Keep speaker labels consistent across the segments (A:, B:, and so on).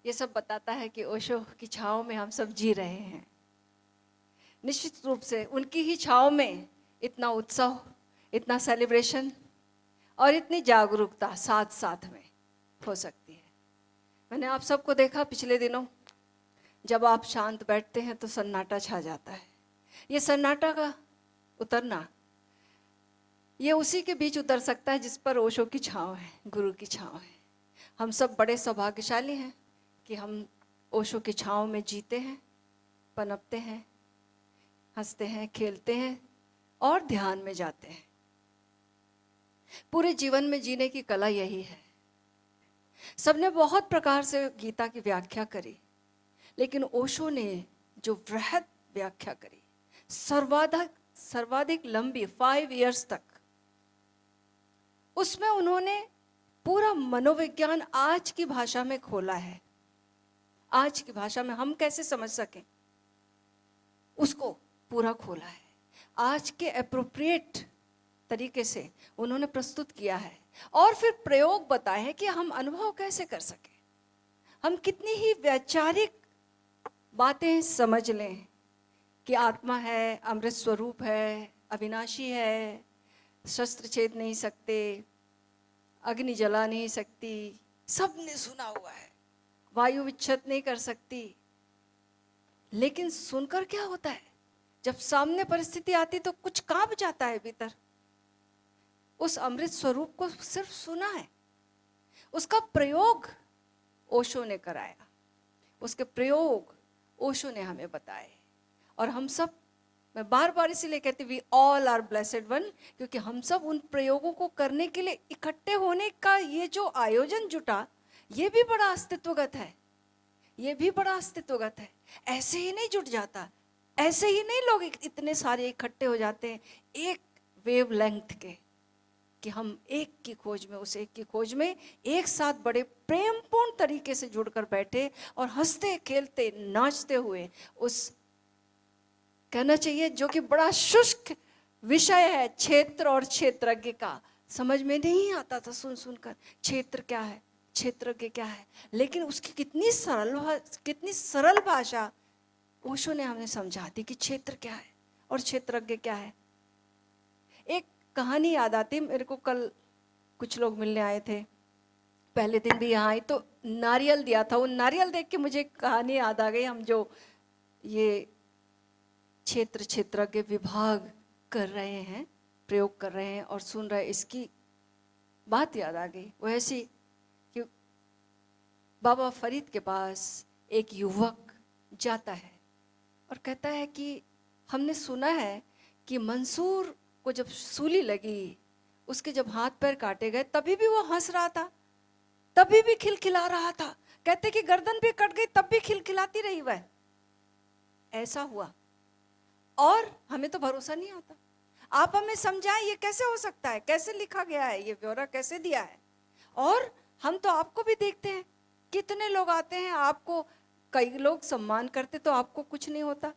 A: ये सब बताता है कि ओशो की छाँव में हम सब जी रहे हैं। निश्चित रूप से उनकी ही छाँव में इतना उत्सव, इतना सेलिब्रेशन और इतनी जागरूकता साथ साथ में हो सकती है। मैंने आप सबको देखा पिछले दिनों, जब आप शांत बैठते हैं तो सन्नाटा छा जाता है। ये सन्नाटा का उतरना, ये उसी के बीच उतर सकता है जिस पर ओशो की छाँव है, गुरु की छाँव है। हम सब बड़े सौभाग्यशाली हैं कि हम ओशो की छाँव में जीते हैं, पनपते हैं, हंसते हैं, खेलते हैं और ध्यान में जाते हैं। पूरे जीवन में जीने की कला यही है। सबने बहुत प्रकार से गीता की व्याख्या करी, लेकिन ओशो ने जो वृहद व्याख्या करी, सर्वाधिक लंबी 5 इयर्स तक, उसमें उन्होंने पूरा मनोविज्ञान आज की भाषा में खोला है। आज की भाषा में हम कैसे समझ सकें उसको पूरा खोला है। आज के एप्रोप्रिएट तरीके से उन्होंने प्रस्तुत किया है और फिर प्रयोग बताए हैं कि हम अनुभव कैसे कर सकें। हम कितनी ही वैचारिक बातें समझ लें कि आत्मा है, अमृत स्वरूप है, अविनाशी है, शस्त्र छेद नहीं सकते, अग्नि जला नहीं सकती, सबने सुना हुआ है, वायु विच्छेद नहीं कर सकती। लेकिन सुनकर क्या होता है? जब सामने परिस्थिति आती तो कुछ कांप जाता है भीतर। उस अमृत स्वरूप को सिर्फ सुना है, उसका प्रयोग ओशो ने कराया, उसके प्रयोग ओशो ने हमें बताए। और हम सब, मैं बार बार इसीलिए कहती, we all are blessed one, क्योंकि हम सब उन प्रयोगों को करने के लिए इकट्ठे होने का ये जो आयोजन जुटा, ये भी बड़ा अस्तित्वगत है, ये भी बड़ा अस्तित्वगत है। ऐसे ही नहीं जुट जाता, ऐसे ही नहीं लोग इतने सारे इकट्ठे हो जाते हैं एक वेव लेंथ के, कि हम एक की खोज में, उस एक की खोज में एक साथ बड़े प्रेमपूर्ण तरीके से जुड़कर बैठे और हंसते खेलते नाचते हुए उस, कहना चाहिए, जो कि बड़ा शुष्क विषय है क्षेत्र और क्षेत्रज्ञ का, समझ में नहीं आता था सुन सुनकर क्षेत्र क्या है, क्षेत्रज्ञ क्या है, लेकिन उसकी कितनी सरल भाषा ओशो ने हमें समझा दी कि क्षेत्र क्या है और क्षेत्रज्ञ क्या है। एक कहानी याद आती मेरे को, कल कुछ लोग मिलने आए थे, पहले दिन भी यहाँ आई तो नारियल दिया था। वो नारियल देख के मुझे कहानी याद आ गई। हम जो ये क्षेत्रज्ञ विभाग कर रहे हैं, प्रयोग कर रहे हैं और सुन रहे, इसकी बात याद आ गई। वो ऐसी कि बाबा फरीद के पास एक युवक जाता है और कहता है कि हमने सुना है कि मंसूर को जब सूली लगी, उसके जब हाथ पैर काटे गए, तभी भी वो हंस रहा था, तभी भी खिलखिला रहा था। कहते कि गर्दन भी कट गई तब भी खिलखिलाती रही वह। ऐसा हुआ और हमें तो भरोसा नहीं आता। आप हमें समझाएं ये कैसे हो सकता है, कैसे लिखा गया है, ये ब्यौरा कैसे दिया है। और हम तो आपको भी देखते हैं, कितने लोग आते हैं आपको, कई लोग सम्मान करते तो आपको कुछ नहीं होता,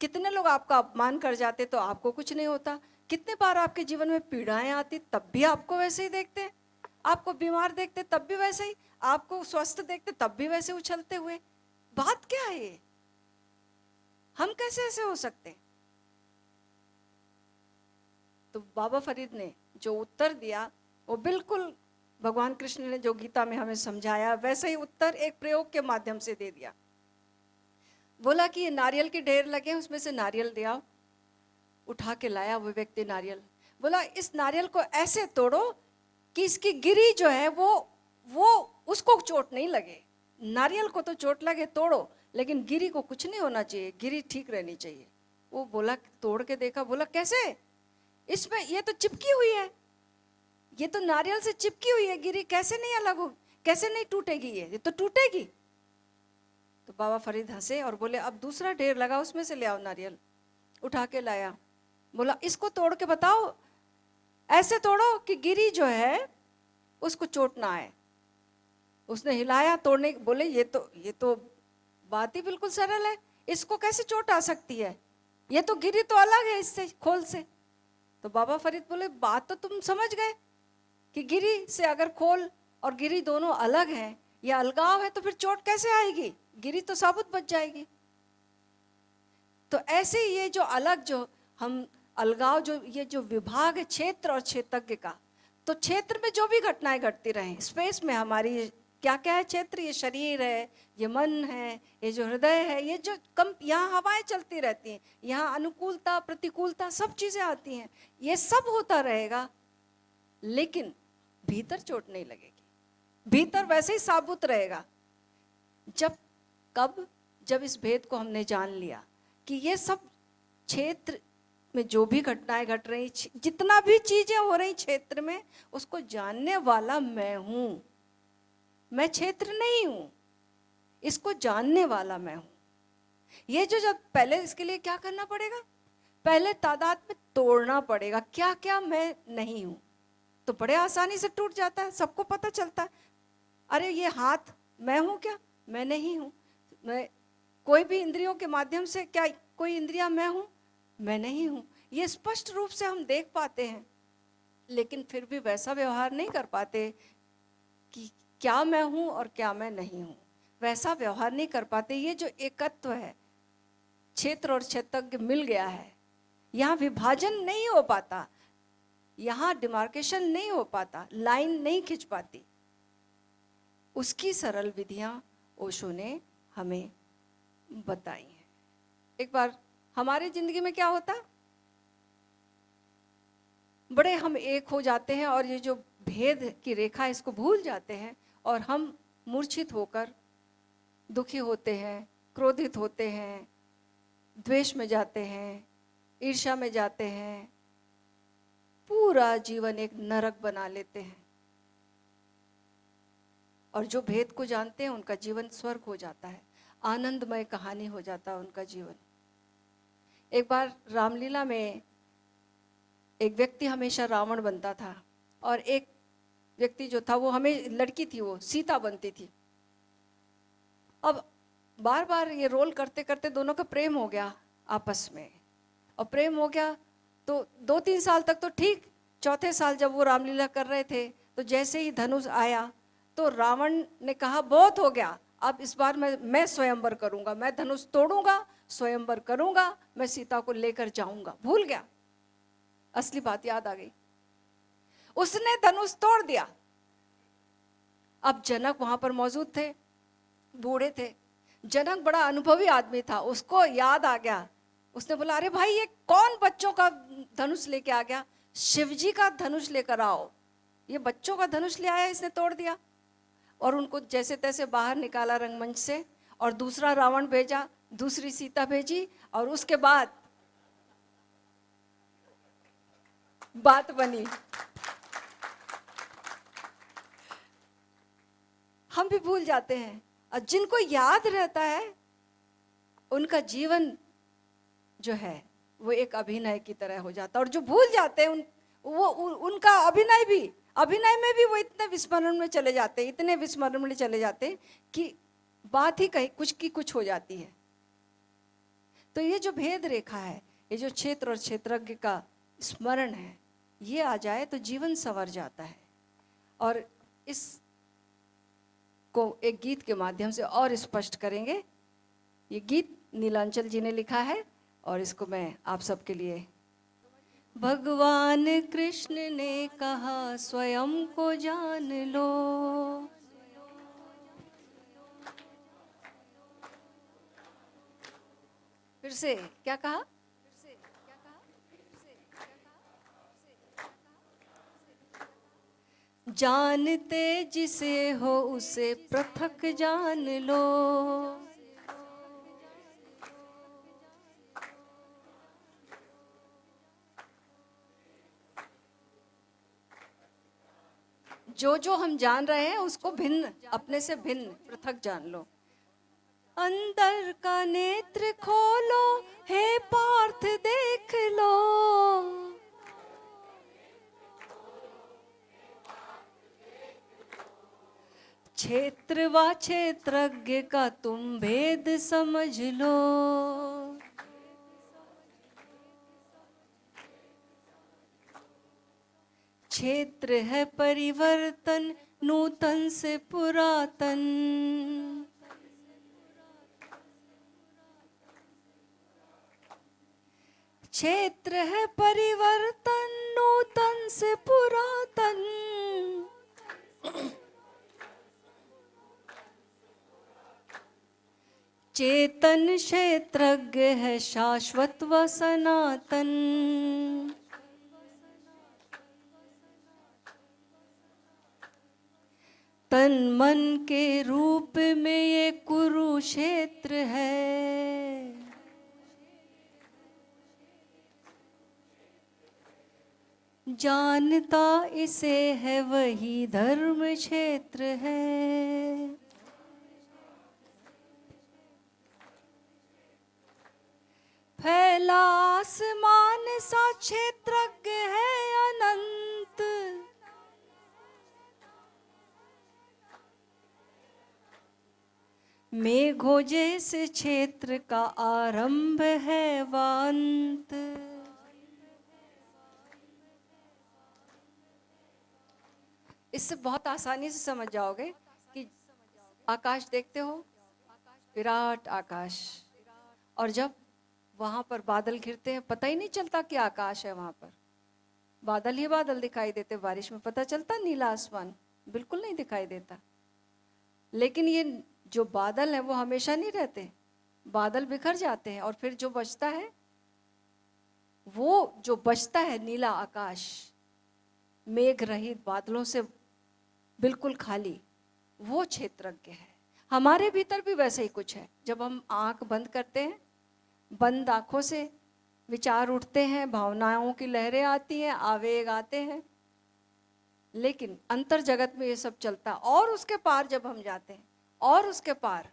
A: कितने लोग आपका अपमान कर जाते तो आपको कुछ नहीं होता, कितने बार आपके जीवन में पीड़ाएं आती तब भी आपको वैसे ही देखते हैं, आपको बीमार देखते तब भी वैसे ही, आपको स्वस्थ देखते तब भी वैसे उछलते हुए। बात क्या है ये? हम कैसे ऐसे हो सकते हैं? तो बाबा फरीद ने जो उत्तर दिया वो बिल्कुल भगवान कृष्ण ने जो गीता में हमें समझाया वैसे ही उत्तर एक प्रयोग के माध्यम से दे दिया। बोला कि ये नारियल के ढेर लगे हैं, उसमें से नारियल ले आओ। उठा के लाया वो व्यक्ति नारियल। बोला इस नारियल को ऐसे तोड़ो कि इसकी गिरी जो है वो उसको चोट नहीं लगे। नारियल को तो चोट लगे, तोड़ो, लेकिन गिरी को कुछ नहीं होना चाहिए, गिरी ठीक रहनी चाहिए। वो बोला, तोड़ के देखा, बोला कैसे, इसमें ये तो चिपकी हुई है, ये तो नारियल से चिपकी हुई है, गिरी कैसे नहीं अलग हो, कैसे नहीं टूटेगी, ये तो टूटेगी। तो बाबा फरीद हंसे और बोले अब दूसरा ढेर लगा, उसमें से ले आओ नारियल। उठा के लाया। बोला इसको तोड़ के बताओ, ऐसे तोड़ो कि गिरी जो है उसको चोट ना आए। उसने हिलाया तोड़ने, बोले ये तो बात ही बिल्कुल सरल है, इसको कैसे चोट आ सकती है, ये तो गिरी तो अलग है इससे, खोल से। तो बाबा फरीद बोले बात तो तुम समझ गए कि गिरी से अगर खोल और गिरी दोनों अलग हैं, ये अलगाव है तो फिर चोट कैसे आएगी? गिरी तो साबुत बच जाएगी। तो ऐसे ये जो अलग, जो हम अलगाव, जो ये जो विभाग है क्षेत्र और क्षेत्रज्ञ का, तो क्षेत्र में जो भी घटनाएं घटती रहें, स्पेस में हमारी क्या क्या है क्षेत्र, ये शरीर है, ये मन है, ये जो हृदय है, ये जो कम, यहाँ हवाएं चलती रहती हैं, यहाँ अनुकूलता प्रतिकूलता सब चीजें आती हैं, ये सब होता रहेगा, लेकिन भीतर चोट नहीं लगेगी, भीतर वैसे ही साबुत रहेगा। जब कब? जब इस भेद को हमने जान लिया कि ये सब क्षेत्र में जो भी घटनाएं घट रही, जितना भी चीजें हो रही क्षेत्र में, उसको जानने वाला मैं हूं, मैं क्षेत्र नहीं हूं, इसको जानने वाला मैं हूं। ये जो, जब पहले इसके लिए क्या करना पड़ेगा? पहले तादाद में तोड़ना पड़ेगा क्या क्या मैं नहीं हूं, तो बड़े आसानी से टूट जाता है, सबको पता चलता है। अरे ये हाथ मैं हूं क्या? मैं नहीं हूं। मैं कोई भी इंद्रियों के माध्यम से, क्या कोई इंद्रिया मैं हूं? मैं नहीं हूं। ये स्पष्ट रूप से हम देख पाते हैं, लेकिन फिर भी वैसा व्यवहार नहीं कर पाते कि क्या मैं हूं और क्या मैं नहीं हूं, वैसा व्यवहार नहीं कर पाते। ये जो एकत्व है, क्षेत्र और क्षेत्रज्ञ मिल गया है, यहाँ विभाजन नहीं हो पाता, यहाँ डिमार्केशन नहीं हो पाता, लाइन नहीं खिंच पाती। उसकी सरल विधियां ओशो ने हमें बताई हैं। एक बार हमारी जिंदगी में क्या होता, बड़े हम एक हो जाते हैं और ये जो भेद की रेखा है इसको भूल जाते हैं, और हम मूर्छित होकर दुखी होते हैं, क्रोधित होते हैं, द्वेष में जाते हैं, ईर्ष्या में जाते हैं, पूरा जीवन एक नरक बना लेते हैं। और जो भेद को जानते हैं उनका जीवन स्वर्ग हो जाता है, आनंदमय कहानी हो जाता है उनका जीवन। एक बार रामलीला में एक व्यक्ति हमेशा रावण बनता था, और एक व्यक्ति जो था वो, हमें लड़की थी वो सीता बनती थी। अब बार बार ये रोल करते करते दोनों का प्रेम हो गया आपस में, और प्रेम हो गया तो 2-3 साल तक तो ठीक। चौथे साल जब वो रामलीला कर रहे थे, तो जैसे ही धनुष आया तो रावण ने कहा बहुत हो गया, अब इस बार मैं स्वयंवर करूंगा, मैं धनुष तोड़ूंगा, स्वयंवर करूंगा, मैं सीता को लेकर जाऊंगा। भूल गया, असली बात याद आ गई, उसने धनुष तोड़ दिया। अब जनक वहां पर मौजूद थे, बूढ़े थे। जनक बड़ा अनुभवी आदमी था, उसको याद आ गया। उसने बोला, अरे भाई ये कौन बच्चों का धनुष लेके आ गया? शिवजी का धनुष लेकर आओ। ये बच्चों का धनुष ले आया, इसने तोड़ दिया। और उनको जैसे तैसे बाहर निकाला रंगमंच से, और दूसरा रावण भेजा, दूसरी सीता भेजी, और उसके बाद बात बनी। हम भी भूल जाते हैं, और जिनको याद रहता है उनका जीवन जो है वो एक अभिनय की तरह हो जाता है। और जो भूल जाते हैं उनका अभिनय में भी वो इतने विस्मरण में चले जाते हैं, इतने विस्मरण में चले जाते हैं कि बात ही कहीं कुछ की कुछ हो जाती है। तो ये जो भेद रेखा है, ये जो क्षेत्र और क्षेत्रज्ञ का स्मरण है, ये आ जाए तो जीवन संवर जाता है। और इस को एक गीत के माध्यम से और स्पष्ट करेंगे। ये गीत नीलांचल जी ने लिखा है, और इसको मैं आप सबके लिए। भगवान कृष्ण ने कहा स्वयं को जान लो, फिर से क्या कहा? जानते जिसे हो उसे पृथक जान लो, जो जो हम जान रहे हैं उसको भिन्न, अपने से भिन्न पृथक जान लो। अंदर का नेत्र खोलो हे पार्थ देख लो, क्षेत्र व क्षेत्रज्ञ का तुम भेद समझ लो। क्षेत्र है परिवर्तन नूतन से पुरातन, क्षेत्र है परिवर्तन, नूतन से पुरातन। चेतन क्षेत्रज्ञ है शाश्वत व सनातन। तन मन के रूप में ये कुरुक्षेत्र है। जानता इसे है वही धर्म क्षेत्र है। फैला आसमान सा क्षेत्रज्ञ है अनंत। मेघों जैसे क्षेत्र का आरंभ है व अंत। इससे बहुत आसानी से समझ जाओगे कि आकाश देखते हो, विराट आकाश, और जब वहां पर बादल घिरते हैं पता ही नहीं चलता कि आकाश है, वहां पर बादल ही बादल दिखाई देते। बारिश में पता चलता नीला आसमान? बिल्कुल नहीं दिखाई देता। लेकिन ये जो बादल है वो हमेशा नहीं रहते, बादल बिखर जाते हैं और फिर जो बचता है, वो जो बचता है नीला आकाश, मेघ रहित बादलों से बिल्कुल खाली, वो क्षेत्रज्ञ है। हमारे भीतर भी वैसे ही कुछ है। जब हम आंख बंद करते हैं, बंद आंखों से विचार उठते हैं, भावनाओं की लहरें आती हैं, आवेग आते हैं, लेकिन अंतर जगत में ये सब चलता। और उसके पार जब हम जाते हैं, और उसके पार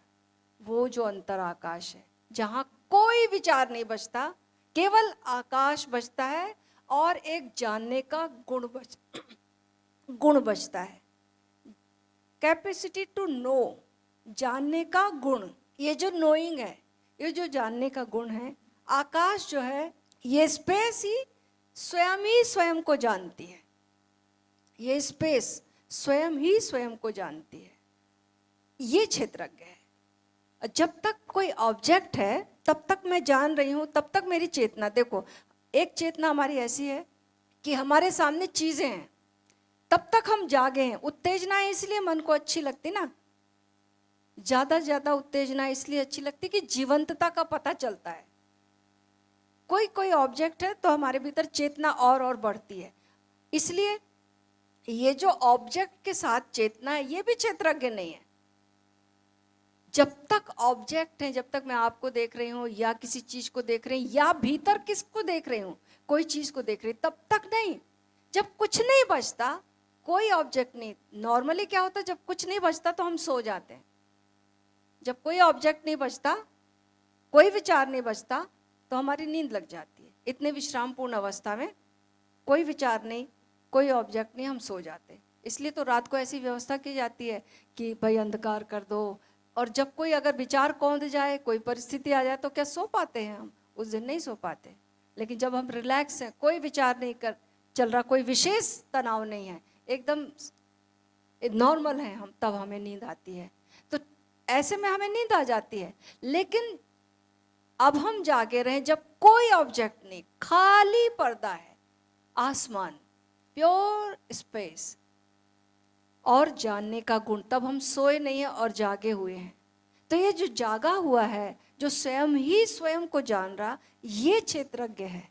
A: वो जो अंतर आकाश है, जहाँ कोई विचार नहीं बचता, केवल आकाश बचता है और एक जानने का गुण बचता है। कैपेसिटी टू नो, जानने का गुण, ये जो नोइंग है, ये जो जानने का गुण है। आकाश जो है, ये स्पेस ही स्वयं को जानती है। ये स्पेस स्वयं ही स्वयं को जानती है। ये क्षेत्रज्ञ है। जब तक कोई ऑब्जेक्ट है तब तक मैं जान रही हूं, तब तक मेरी चेतना। देखो, एक चेतना हमारी ऐसी है कि हमारे सामने चीजें हैं, तब तक हम जागे हैं। उत्तेजना इसलिए मन को अच्छी लगती ना, ज्यादा ज्यादा उत्तेजना इसलिए अच्छी लगती कि जीवंतता का पता चलता है। कोई ऑब्जेक्ट है तो हमारे भीतर चेतना और बढ़ती है। इसलिए ये जो ऑब्जेक्ट के साथ चेतना है, ये भी क्षेत्रज्ञ नहीं है। जब तक ऑब्जेक्ट है, जब तक मैं आपको देख रही हूँ या किसी चीज को देख रही हूँ या भीतर किसको देख रही हूँ, कोई चीज को देख रही, तब तक नहीं। जब कुछ नहीं बचता, कोई ऑब्जेक्ट नहीं। नॉर्मली क्या होता है, जब कुछ नहीं बचता तो हम सो जाते हैं। जब कोई ऑब्जेक्ट नहीं बचता, कोई विचार नहीं बचता, तो हमारी नींद लग जाती है। इतने विश्रामपूर्ण अवस्था में कोई विचार नहीं, कोई ऑब्जेक्ट नहीं, हम सो जाते हैं। इसलिए तो रात को ऐसी व्यवस्था की जाती है कि भाई अंधकार कर दो। और जब कोई अगर विचार कौंध जाए, कोई परिस्थिति आ जाए, तो क्या सो पाते हैं हम? उस दिन नहीं सो पाते। लेकिन जब हम रिलैक्स हैं, कोई विचार नहीं चल रहा, कोई विशेष तनाव नहीं है, एकदम नॉर्मल है हम, तब हमें नींद आती है। तो ऐसे में हमें नींद आ जाती है। लेकिन अब हम जागे रहे जब कोई ऑब्जेक्ट नहीं, खाली पर्दा है, आसमान, प्योर स्पेस और जानने का गुण, तब हम सोए नहीं हैं और जागे हुए हैं। तो ये जो जागा हुआ है, जो स्वयं ही स्वयं को जान रहा, ये क्षेत्रज्ञ है।